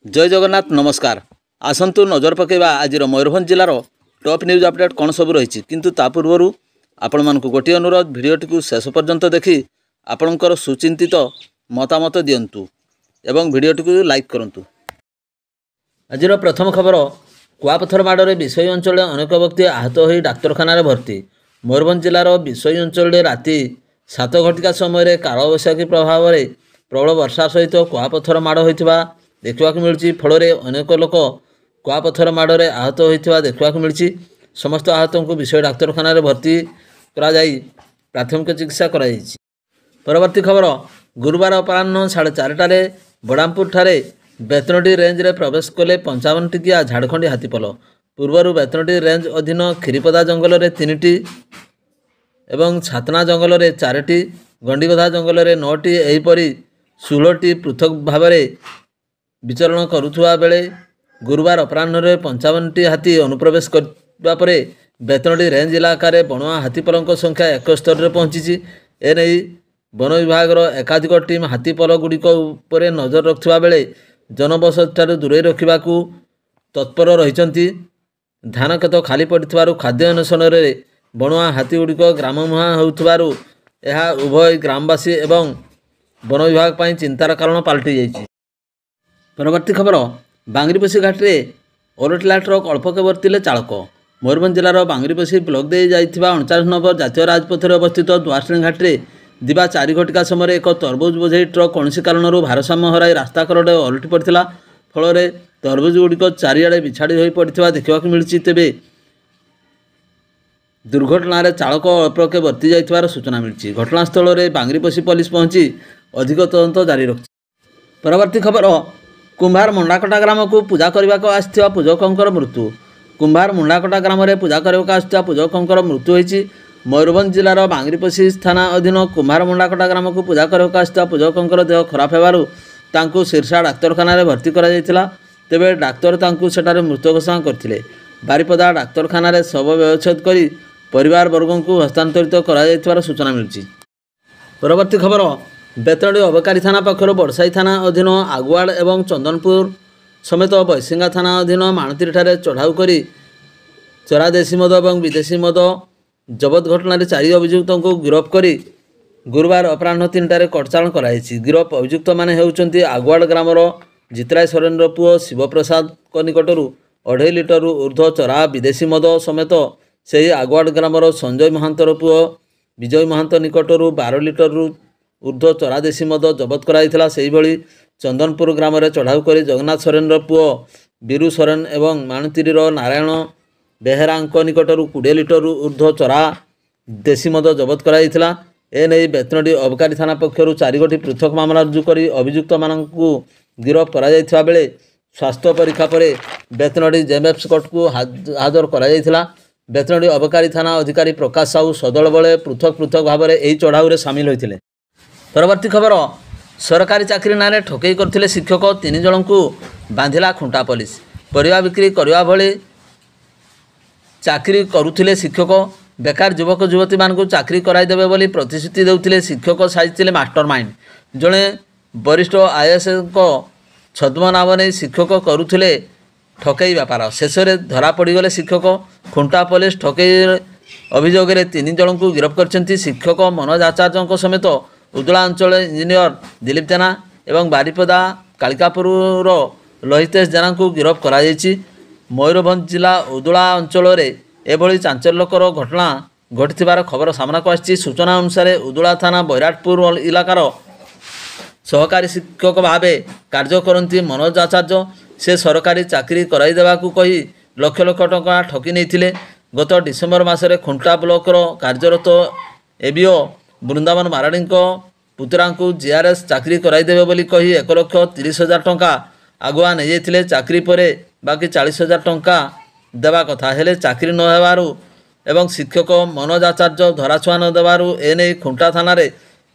जय जगन्नाथ नमस्कार। आसंतु नजर पकेबा आज मयूरभंज जिलार टॉप न्यूज अपडेट कौन सब रही किंतु ता पूर्व आपण मानक गोटे अनुरोध भिडियोटी को शेष पर्यंत देखि आपणकर सुचिंतित मतामत दियंतु एवं भिडियोटी को लाइक करंतु। आज प्रथम खबर कुआपथर माड़े विषय अंचल अनेक व्यक्ति आहत हो डाक्तखाना भर्ती। मयूरभंज जिलार विषय अंचल राति 7 घटिका समय कालबैशाखी प्रभाव में प्रबल वर्षा सहित कुआपथर माड़ होता देखा मिलूँ। फल अनेक लोक कुआपथर माड़े आहत होता देखा मिली। समस्त आहत को विषय डाक्तखाना भर्ती कराई प्राथमिक चिकित्सा कराई। परवर्ती खबर गुरुवार अपराह्न 4:30 बड़ामपुर ठारे बेतनटी रेंज रे प्रवेश कले 55 टिकिया झाड़खंडी हाथीपल। पूर्वर बेतनटी रेंज अधीन खीरीपदा जंगल में 3टी एवं छातना जंगल में 4टी, गंडीगधा जंगल में 9टी एहीपरी 16टी पृथक भाव में विचरण करुवा बेले गुरुवार अपराह्न 55टी हाथी अनुप्रवेश करने पर बेतनटी रेंज इलाकार बणुआ हाथीपल संख्या 71 रे पहुंची। एने वन विभाग एकाधिक टीम हाथीपल गुड़िक उपर नजर रखुवा बेले जनबसति ठारू दूरे रखा तत्पर रही। धान खेत खाली पड़ू खाद्य अन्वेषण बणुआ हाथी गुड़िक ग्राम मुहां होउथबारु यह उभय ग्रामवासी एवं वन विभाग पर चिंतार कारण पलटि जाइछि। परवर्ती खबर बांगरीपोशी घाटे ओलटिला ट्रक अल्पके बर्तिले चालक। मयूरभंज जिलार बांगरीपोशी ब्लॉक दे जाइथिबा 39 नंबर जातीय राजपथ अवस्थित दुआश्रेणी घाटे दिवा 4 घटिका समय एक तरबुज बोझई ट्रक कौन कारण भारसाम्य हराई रास्ता कड़े ओलटि पड़ा। फल तरबुज गुड़िक चारिआडे बिछाड़ी हो पड़ा देखा मिली। तेबे दुर्घटन चालक अल्पके बर्ती जाइथिबार सूचना मिली। घटनास्थल में बांगरीपोशी पुलिस पहुंची अधिक तदंत जारी रखी। परवर्ती खबर कुंभार मुंडाकटा ग्राम को पूजा करने को आसथिबा पूजकंकर मृत्यु। कुंभार मुंडाकटा ग्राम में पूजा करने को आसथिबा पूजकंकर मृत्यु होईछि। मयूरभंज जिलार बांगरीपोशी थाना अधीन कुंभार मुंडाकटा ग्राम को पूजा करने को आसथिबा पूजकंकर देह खराब हेबारु तांकु सिरसा डाक्तखाना भर्ती करा जायतिला। तेबे डाक्तर तांकु सेठारे मृत घोषणा करथिले। बारिपदा डाक्तखाना शव व्यवच्छेद करी परिवार वर्गों को हस्तांतरित करा जायतिबार सूचना मिली। परवर्ती खबर बेतनटी अबकारी थाना पक्षर बड़साई थाना अधीन आगुआड़ एवं चंदनपुर समेत बैसिंगा थाना अधीन माणतीरी ठारे चढ़ाऊ करी चरा देशी मद और विदेशी मद जबत घटना 4 अभियुक्तों को गिरफ्त करी गुरुवार अपराह्न 3टारे कटचारण कराई। गिरफ अभियुक्त माने हेउचंती आगुआड़ ग्रामर जितराय सोरेन पुओ शिवप्रसाद निकटर 2.5 लिटर ऊर्ध्व चरा विदेशी मद समेत से आगुआड़ ग्रामर संजय महांतर पुओ विजय महांत निकटर 12 लिटर ऊर्ध्व चरा देशी मद जबत कराइथिला। सेही भली चंदनपुर ग्राम में चढ़ाऊ कर जगन्नाथ सोरेन पुओ बीरू सोरेन एवं माणतीर नारायण बेहेरा निकटर 20 लिटर ऊर्ध्व चरा देशी मद जबत कराइथिला। एने बेतनटी अबकारी थाना पक्षर 4 गोटी पृथक मामला रुजु कर अभियुक्त मानकु गिरफ करा जायथिबा बेले स्वास्थ्य परीक्षा पर बेतनटी जेएमएफसी कोर्ट को हाजर करा जायथिला। बेतनटी अबकारी थाना अधिकारी प्रकाश साहू सदल बले पृथक पृथक भाव में यही चढ़ाऊ सामिल होते। परवर्ती खबर सरकारी चाकरी ना ठकई करथिले शिक्षक 3 जन को बांधिला खुंटा पुलिस। परिवा बिक्री करने भली चाकरी करुथिले शिक्षक बेकार युवक युवती मान को चाकरी कराइदेवे बोली प्रतिश्रुति देउथिले शिक्षक साजिथिले मास्टरमाइंड। जड़े वरिष्ठ आईएएस को छद्म नाम नहीं शिक्षक करुथिले ठकई व्यापार। शेष में धरा पड़गले शिक्षक। खुंटा पुलिस ठकई अभियोग 3 जन को गिरफ्त करछंती। शिक्षक मनोज आचार्य समेत उदुला अंचल इंजीनियर दिलीप जेना एवं बारिपदा कालिकापुर लहितेश जेना को गिरफ्त कराई। मयूरभंज जिला उदुला अंचल एभली चांचल्यकर घटना घटिथिबार खबर सामना को आसी। सूचना अनुसार उदुला थाना बैराटपुर इलाकार सहकारी शिक्षक भावे कार्य करती मनोज आचार्य से सरकारी चाकरी कराई देवाकू कही लक्ष लक्ष टंका ठकी नहीं। गत डिसेम्बर मासरे खुंटा ब्लॉकर कार्यरत एबीओ बृंदावन माराड़ी पुतरा को जीआरएस चाकरी कराइदेवे बोली कही 1,30,000 टंका आगुआ नहीं जाते। चाकरी पर बाकी 40,000 टंका देवा कथा हेले चाकरी न हेबारु एवं शिक्षक मनोज आचार्य धराछुआ न देबारु एने खुंटा थाना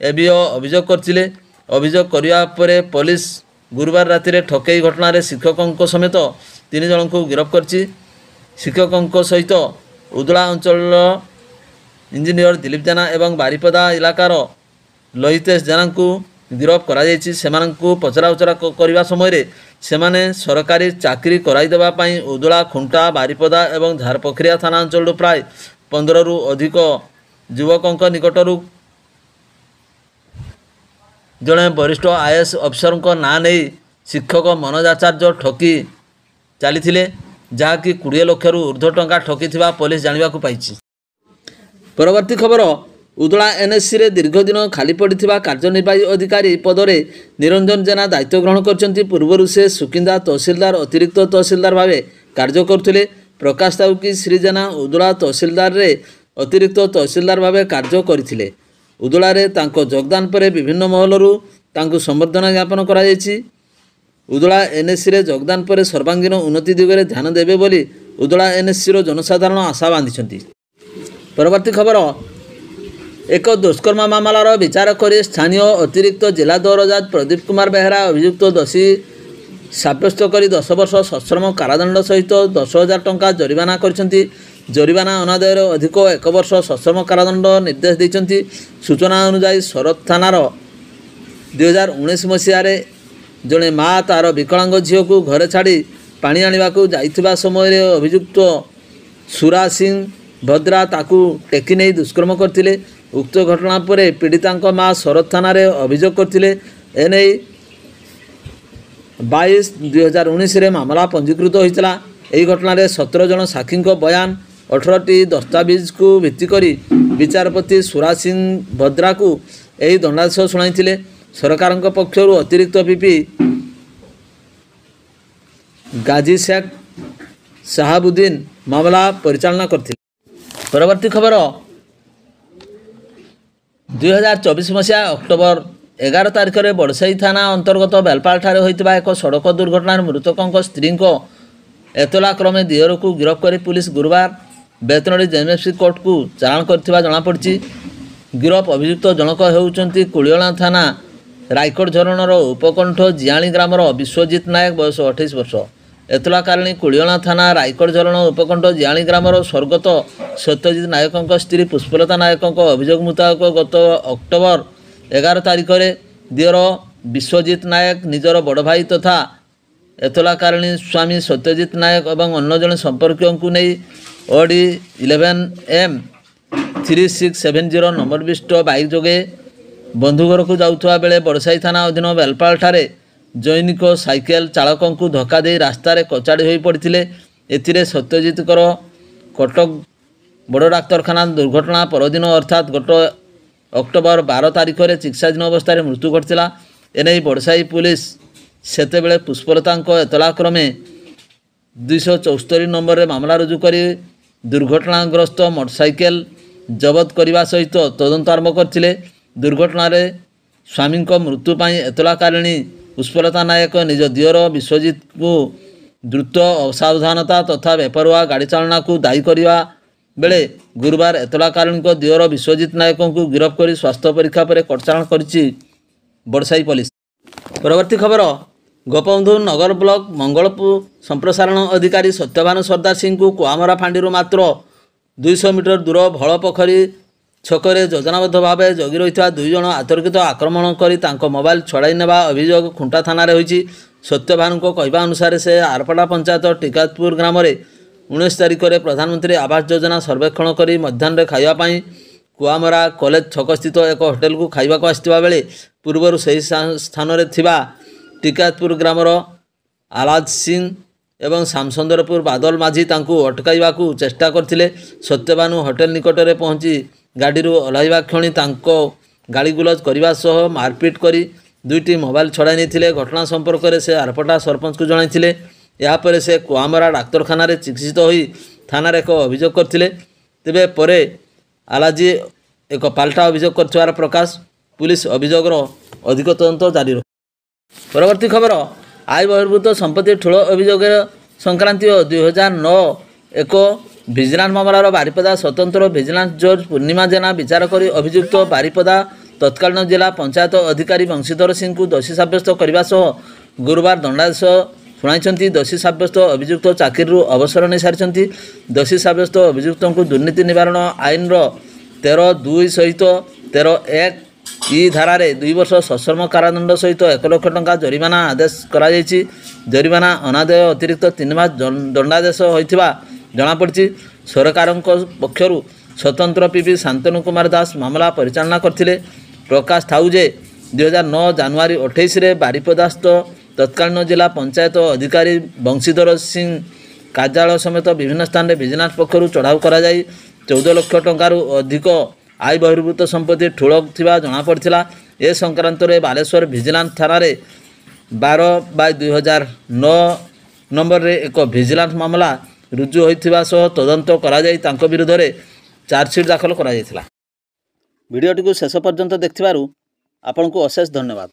एबीओ अभियोग करथिले। अभियोग करिया परे पुलिस गुरुवार राति ठकई घटना शिक्षकों समेत 3 जन को गिरफ्त करछि। शिक्षकों सहित उदुला अंचल इंजीनियर दिलीप जेना एवं बारिपदा इलाकार लहितेश जेना को गिरफ्त करा पचरा उचरा करने समय ସେମାନେ ସରକାରୀ ଚାକିରି କରାଇଦେବା ପାଇଁ ଉଦଳା, ଖୁଣ୍ଟା, ବାରିପଦା ଏବଂ ଝାରପୋଖରିଆ ଥାନା ଅଞ୍ଚଳରୁ ପ୍ରାୟ 15ରୁ ଅଧିକ ଯୁବକଙ୍କ ନିକଟରୁ ଜଣେ ବରିଷ୍ଠ IAS ଅଫିସରଙ୍କ ନାଁ ନେଇ ଶିକ୍ଷକ ମନୋଜ ଆଚାର୍ଯ୍ୟ ଠକି ଚାଲିଥିଲେ, ଯାହାକି 20 ଲକ୍ଷରୁ ଉର୍ଦ୍ଧ୍ୱ ଟଙ୍କା ଠକିଥିବା ପୋଲିସ ଜାଣିବାକୁ ପାଇଛି। ପରବର୍ତ୍ତୀ ଖବର, ଉଦଳା NSCରେ ଦୀର୍ଘଦିନ ଖାଲି ପଡ଼ିଥିବା କାର୍ଯ୍ୟନିର୍ବାହୀ ଅଧିକାରୀ ପଦରେ ନିରଞ୍ଜନ ଜେନା ଦାୟିତ୍ୱ ଗ୍ରହଣ କରିଛନ୍ତି। ପୂର୍ବରୁ ସେ ସୁକିନ୍ଦା ତହସିଲଦାର ଅତିରିକ୍ତ ତହସିଲଦାର ଭାବେ କାର୍ଯ୍ୟ କରୁଥିଲେ। ପ୍ରକାଶ ତାଉକି ଶ୍ରୀ ଜେନା ଉଦଳା ତହସିଲଦାରରେ ଅତିରିକ୍ତ ତହସିଲଦାର ଭାବେ କାର୍ଯ୍ୟ କରିଥିଲେ। ଉଦଳାରେ ତାଙ୍କ ଯୋଗଦାନ ପରେ ବିଭିନ୍ନ ମହଲରୁ ତାଙ୍କୁ ସମ୍ବର୍ଦ୍ଧନା ଜ୍ଞାପନ କରାଯାଇଛି। ଉଦଳା NSCରେ ଯୋଗଦାନ ପରେ ସର୍ବାଙ୍ଗୀନ ଉନ୍ନତି ଦିଗରେ ଧ୍ୟାନ ଦେବେ ବୋଲି ଉଦଳା NSCର ଜନସାଧାରଣ ଆଶା ବାନ୍ଧିଛନ୍ତି। ପରବର୍ତ୍ତୀ ଖବର, ଏକ ଦୁଷ୍କର୍ମ ମାମଲାର ବିଚାର କରି ସ୍ଥାନୀୟ ଅତିରିକ୍ତ ଜିଲ୍ଲା ଦୌରଜଜ୍ ପ୍ରଦୀପ କୁମାର ବେହେରା ଅଭିଯୁକ୍ତ ଦୋଷୀ ସାବ୍ୟସ୍ତ କରି 10 ବର୍ଷ ସଶ୍ରମ କାରାଦଣ୍ଡ ସହିତ 10,000 ଟଙ୍କା ଜରିମାନା କରିଛନ୍ତି। ଜରିମାନା ଅନାଦାୟରେ ଅଧିକ 1 ବର୍ଷ ସଶ୍ରମ କାରାଦଣ୍ଡ ନିର୍ଦ୍ଦେଶ ଦେଇଛନ୍ତି। ସୂଚନା ଅନୁଯାୟୀ ଶରତ ଥାନାର 2019 ମସିହାରେ ଜଣେ ମା ତା'ର ବିକଳାଙ୍ଗ ଝିଅକୁ ଘରେ ଛାଡ଼ି ପାଣି ଆଣିବାକୁ ଯାଇଥିବା ସମୟରେ ଅଭିଯୁକ୍ତ ସୁରା ସିଂ ଭଦ୍ରା ତାକୁ ଟେକି ନେଇ ଦୁଷ୍କର୍ମ କରିଥିଲେ। ଉକ୍ତ ଘଟଣା ପରେ ପୀଡ଼ିତାଙ୍କ ମା ଶରତ ଥାନାରେ ଅଭିଯୋଗ କରିଥିଲେ। ଏନେଇ 22/2019ରେ ମାମଲା ପଞ୍ଜୀକୃତ ହୋଇଥିଲା। ଏହି ଘଟଣାରେ 17 ଜଣ ସାକ୍ଷୀଙ୍କ ବୟାନ 18ଟି ଦସ୍ତାବିଜକୁ ଭିତ୍ତି କରି ବିଚାରପତି ସୁରା ସିଂ ଭଦ୍ରାକୁ ଏହି ଦଣ୍ଡାଦେଶ ଶୁଣାଇଥିଲେ। ସରକାରଙ୍କ ପକ୍ଷରୁ ଅତିରିକ୍ତ PP ଗାଜି ଶେଖ ସାହାବୁଦ୍ଦିନ ମାମଲା ପରିଚାଳନା କରିଥିଲେ। ପରବର୍ତ୍ତୀ ଖବର, 2024 ମସିହା ଅକ୍ଟୋବର 11 ତାରିଖରେ ବଡ଼ସାହି ଥାନା ଅନ୍ତର୍ଗତ ବେଲପାଳଠାରେ ହୋଇଥିବା ଏକ ସଡ଼କ ଦୁର୍ଘଟଣାରେ ମୃତକଙ୍କ ସ୍ତ୍ରୀଙ୍କ ଏତଲା କ୍ରମେ ଦିଅରକୁ ଗିରଫ କରି ପୁଲିସ ଗୁରୁବାର ବେତନଡ଼ି JMFC କୋର୍ଟକୁ ଚାଲାଣ କରିଥିବା ଜଣାପଡ଼ିଛି। ଗିରଫ ଅଭିଯୁକ୍ତ ଜଣକ ହେଉଛନ୍ତି କୁଳିଅଣା ଥାନା ରାଇକଡ଼ ଝରଣର ଉପକଣ୍ଠ ଜିଆଳି ଗ୍ରାମର ବିଶ୍ୱଜିତ ନାୟକ, ବୟସ 28 ବର୍ଷ। ଏତଲାକାରିଣୀ କୁଳିଅଣା ଥାନା ରାଇକଡ଼ ଝରଣ ଉପକଣ୍ଠ ଜିଆଳି ଗ୍ରାମର ସ୍ୱର୍ଗତ ସତ୍ୟଜିତ ନାୟକଙ୍କ ସ୍ତ୍ରୀ ପୁଷ୍ପଲତା ନାୟକଙ୍କ ଅଭିଯୋଗ ମୁତାବକ ଗତ ଅକ୍ଟୋବର 11 ତାରିଖରେ ଦିଅର ବିଶ୍ୱଜିତ ନାୟକ ନିଜର ବଡ଼ ଭାଇ ତଥା ଏତଲାକାରିଣୀ ସ୍ୱାମୀ ସତ୍ୟଜିତ ନାୟକ ଏବଂ ଅନ୍ୟ ଜଣେ ସମ୍ପର୍କୀୟଙ୍କୁ ନେଇ Audi 11M 3670 ନମ୍ବର ବିଶିଷ୍ଟ ବାଇକ୍ ଯୋଗେ ବନ୍ଧୁ ଘରକୁ ଯାଉଥିବା ବେଳେ ବଡ଼ସାହି ଥାନା ଅଧୀନ ବେଲପାଳଠାରେ ଜୈନିକ ସାଇକେଲ ଚାଳକଙ୍କୁ ଧକ୍କା ଦେଇ ରାସ୍ତାରେ କଚାଡ଼ି ହୋଇ ପଡ଼ିଥିଲେ। ଏଥିରେ ସତ୍ୟଜିତଙ୍କର କଟକ ବଡ଼ ଡାକ୍ତରଖାନା ଦୁର୍ଘଟଣା ପରଦିନ ଅର୍ଥାତ୍ ଗତ ଅକ୍ଟୋବର 12 ତାରିଖରେ ଚିକିତ୍ସାଧୀନ ଅବସ୍ଥାରେ ମୃତ୍ୟୁ ଘଟିଥିଲା। ଏନେଇ ବଡ଼ସାହି ପୁଲିସ ସେତେବେଳେ ପୁଷ୍ପଲତାଙ୍କ ଏତଲା କ୍ରମେ 274 ନମ୍ବରରେ ମାମଲା ରୁଜୁ କରି ଦୁର୍ଘଟଣାଗ୍ରସ୍ତ ମୋଟରସାଇକେଲ ଜବତ କରିବା ସହିତ ତଦନ୍ତ ଆରମ୍ଭ କରିଥିଲେ। ଦୁର୍ଘଟଣାରେ ସ୍ୱାମୀଙ୍କ ମୃତ୍ୟୁ ପାଇଁ ଏତଲାକାରିଣୀ ପୁଷ୍ପଲତା ନାୟକ ନିଜ ଦିଅର ବିଶ୍ୱଜିତଙ୍କୁ ଦ୍ରୁତ ଅସାବଧାନତା ତଥା ବେପରୁଆ ଗାଡ଼ି ଚାଳନାକୁ ଦାୟୀ କରିବା ବେଳେ ଗୁରୁବାର ଏତଲାକାରିଣୀଙ୍କ ଦିଅର ବିଶ୍ୱଜିତ ନାୟକଙ୍କୁ ଗିରଫ କରି ସ୍ୱାସ୍ଥ୍ୟ ପରୀକ୍ଷା ପରେ କଟଚାଲାଣ କରିଛି ବଡ଼ସାହି ପୋଲିସ। ପରବର୍ତ୍ତୀ ଖବର, ଗୋପବନ୍ଧୁ ନଗର ବ୍ଲକ ମଙ୍ଗଳପୁର ସମ୍ପ୍ରସାରଣ ଅଧିକାରୀ ସତ୍ୟଭାନୁ ସର୍ଦ୍ଦାର ସିଂଙ୍କୁ କୁଆମରା ଫାଣ୍ଡିରୁ ମାତ୍ର 200 ମିଟର ଦୂର ଭଳ ପୋଖରୀ ଛକରେ ଯୋଜନାବଦ୍ଧ ଭାବେ ଜଗି ରହିଥିବା 2 ଜଣ ଅତର୍କିତ ଆକ୍ରମଣ କରି ତାଙ୍କ ମୋବାଇଲ ଛଡ଼ାଇ ନେବା ଅଭିଯୋଗ ଖୁଣ୍ଟା ଥାନାରେ ହୋଇଛି। ସତ୍ୟଭାନୁଙ୍କ କହିବା ଅନୁସାରେ ସେ ଆରପଡ଼ା ପଞ୍ଚାୟତ ଟିକାତପୁର ଗ୍ରାମରେ 19 ତାରିଖରେ ପ୍ରଧାନମନ୍ତ୍ରୀ ଆବାସ ଯୋଜନା ସର୍ବେକ୍ଷଣ କରି ମଧ୍ୟାହ୍ନରେ ଖାଇବା ପାଇଁ କୁଆମରା କଲେଜ ଛକସ୍ଥିତ ଏକ ହୋଟେଲକୁ ଖାଇବାକୁ ଆସିଥିବା ବେଳେ ପୂର୍ବରୁ ସେହି ସ୍ଥାନରେ ଥିବା ଟିକାତପୁର ଗ୍ରାମର ଆଲାଜ ସିଂ ଏବଂ ଶ୍ୟାମସୁନ୍ଦରପୁର ବାଦଲ ମାଝୀ ତାଙ୍କୁ ଅଟକାଇବାକୁ ଚେଷ୍ଟା କରିଥିଲେ। ସତ୍ୟଭାନୁ ହୋଟେଲ ନିକଟରେ ପହଞ୍ଚି ଗାଡ଼ିରୁ ଓହ୍ଲାଇବା କ୍ଷଣି ତାଙ୍କ ଗାଳିଗୁଲଜ କରିବା ସହ ମାରପିଟ କରି 2ଟି ମୋବାଇଲ ଛଡ଼ାଇ ନେଇଥିଲେ। ଘଟଣା ସମ୍ପର୍କରେ ସେ ଆରପଡ଼ା ସରପଞ୍ଚଙ୍କୁ ଜଣାଇଥିଲେ। ଏହାପରେ ସେ କୁଆମରା ଡାକ୍ତରଖାନାରେ ଚିକିତ୍ସିତ ହୋଇ ଥାନାରେ ଏକ ଅଭିଯୋଗ କରିଥିଲେ। ତେବେ ପରେ ଆଲାଜି ଏକ ପାଲଟା ଅଭିଯୋଗ କରିଥିବାର ପ୍ରକାଶ। ପୁଲିସ ଅଭିଯୋଗର ଅଧିକ ତଦନ୍ତ ଜାରି ରଖିଛି। ପରବର୍ତ୍ତୀ ଖବର, ଆୟ ବହିର୍ଭୂତ ସମ୍ପତ୍ତି ଠୁଳ ଅଭିଯୋଗ ସଂକ୍ରାନ୍ତୀୟ 2009 ଏକ ଭିଜିଲାନ୍ସ ମାମଲାର ବାରିପଦା ସ୍ୱତନ୍ତ୍ର ଭିଜିଲାନ୍ସ ଜଜ୍ ପୂର୍ଣ୍ଣିମା ଜେନା ବିଚାର କରି ଅଭିଯୁକ୍ତ ବାରିପଦା ତତ୍କାଳୀନ ଜିଲ୍ଲା ପଞ୍ଚାୟତ ଅଧିକାରୀ ବଂଶୀଧର ସିଂଙ୍କୁ ଦୋଷୀ ସାବ୍ୟସ୍ତ କରିବା ସହ ଗୁରୁବାର ଦଣ୍ଡାଦେଶ ଶୁଣାଇଛନ୍ତି। ଦୋଷୀ ସାବ୍ୟସ୍ତ ଅଭିଯୁକ୍ତ ଚାକିରିରୁ ଅବସର ନେଇସାରିଛନ୍ତି। ଦୋଷୀ ସାବ୍ୟସ୍ତ ଅଭିଯୁକ୍ତଙ୍କୁ ଦୁର୍ନୀତି ନିବାରଣ ଆଇନର 13(2) ସହିତ 13(1) ଇ ଧାରାରେ 2 ବର୍ଷ ସଶ୍ରମ କାରାଦଣ୍ଡ ସହିତ 1 ଲକ୍ଷ ଟଙ୍କା ଜରିମାନା ଆଦେଶ କରାଯାଇଛି। ଜରିମାନା ଅନାଦାୟ ଅତିରିକ୍ତ 3 ମାସ ଦଣ୍ଡାଦେଶ ହୋଇଥିବା ଜଣାପଡ଼ିଛି। ସରକାରଙ୍କ ପକ୍ଷରୁ ସ୍ୱତନ୍ତ୍ର ପିପି ଶାନ୍ତନୁ କୁମାର ଦାସ ମାମଲା ପରିଚାଳନା କରିଥିଲେ। ପ୍ରକାଶ ଥାଉ ଯେ 2009 ଜାନୁଆରୀ 28ରେ ବାରିପଦାସ୍ଥ ତତ୍କାଳୀନ ଜିଲ୍ଲା ପଞ୍ଚାୟତ ଅଧିକାରୀ ବଂଶୀଧର ସିଂ କାର୍ଯ୍ୟାଳୟ ସମେତ ବିଭିନ୍ନ ସ୍ଥାନରେ ଭିଜିଲାନ୍ସ ପକ୍ଷରୁ ଚଢ଼ାଉ କରାଯାଇ 14 ଲକ୍ଷ ଟଙ୍କାରୁ ଅଧିକ ଆୟ ବହିର୍ଭୂତ ସମ୍ପତ୍ତି ଠୁଳ ଥିବା ଜଣାପଡ଼ିଥିଲା। ଏ ସଂକ୍ରାନ୍ତରେ ବାଲେଶ୍ୱର ଭିଜିଲାନ୍ସ ଥାନାରେ 12/2009 ନମ୍ବରରେ ଏକ ଭିଜିଲାନ୍ସ ମାମଲା ରୁଜୁ ହୋଇଥିବା ସହ ତଦନ୍ତ କରାଯାଇ ତାଙ୍କ ବିରୁଦ୍ଧରେ ଚାର୍ଜସିଟ୍ ଦାଖଲ କରାଯାଇଥିଲା। ଭିଡ଼ିଓଟିକୁ ଶେଷ ପର୍ଯ୍ୟନ୍ତ ଦେଖିଥିବାରୁ ଆପଣଙ୍କୁ ଅଶେଷ ଧନ୍ୟବାଦ।